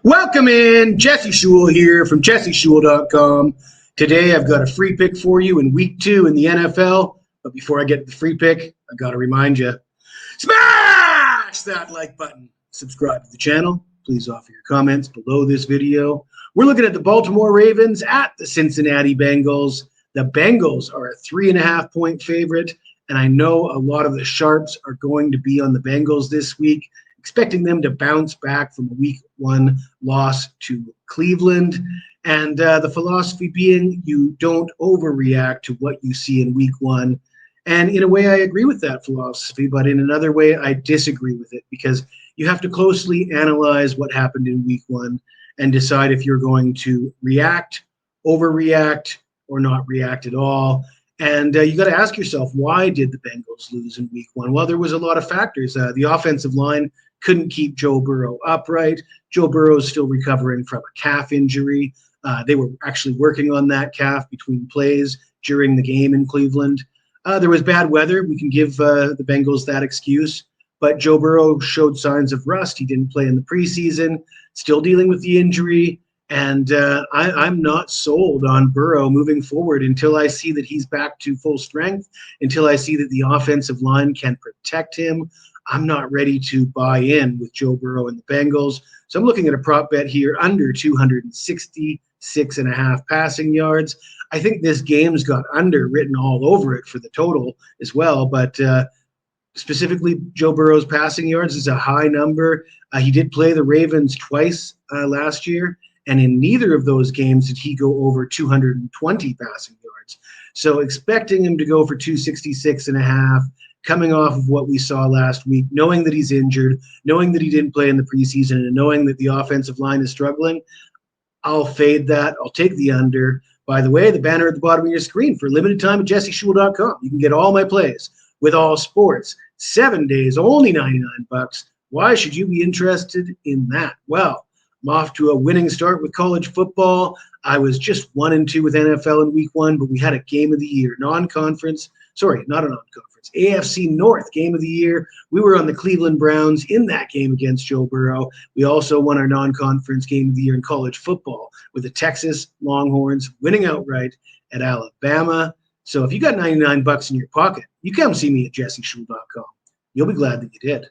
Welcome in, Jesse Shule here from jesseshule.com. Today I've got a free pick for you in week 2 in the NFL. But before I get to the free pick, I got to remind you, smash that like button. Subscribe to the channel. Please offer your comments below this video. We're looking at the Baltimore Ravens at the Cincinnati Bengals. The Bengals are a 3.5-point favorite, and I know a lot of the sharps are going to be on the Bengals this week, expecting them to bounce back from a week 1 loss to Cleveland. And the philosophy being you don't overreact to what you see in week 1. And in a way, I agree with that philosophy, but in another way, I disagree with it because you have to closely analyze what happened in week 1 and decide if you're going to react, overreact, or not react at all. And you got to ask yourself, why did the Bengals lose in week 1? Well, there was a lot of factors. The offensive line couldn't keep Joe Burrow upright. Joe Burrow is still recovering from a calf injury. They were actually working on that calf between plays during the game in Cleveland. There was bad weather. We can give the Bengals that excuse. But Joe Burrow showed signs of rust. He didn't play in the preseason, still dealing with the injury. And I'm not sold on Burrow moving forward until I see that he's back to full strength, until I see that the offensive line can protect him. I'm not ready to buy in with Joe Burrow and the Bengals. So I'm looking at a prop bet here under 266.5 passing yards. I think this game's got under written all over it for the total as well. But specifically, Joe Burrow's passing yards is a high number. He did play the Ravens twice last year. And in neither of those games did he go over 220 passing yards. So expecting him to go for 266.5, coming off of what we saw last week, knowing that he's injured, knowing that he didn't play in the preseason, and knowing that the offensive line is struggling, I'll fade that. I'll take the under. By the way, the banner at the bottom of your screen for limited time at jesseshule.com. You can get all my plays with all sports, 7 days, only $99. Why should you be interested in that? Well, I'm off to a winning start with college football. I was just 1-2 with NFL in week 1, but we had a game of the year, non-conference. Sorry, not a non-conference. AFC North game of the year. We were on the Cleveland Browns in that game against Joe Burrow. We also won our non-conference game of the year in college football with the Texas Longhorns winning outright at Alabama. So if you got $99 in your pocket, you come see me at jesseshule.com. You'll be glad that you did.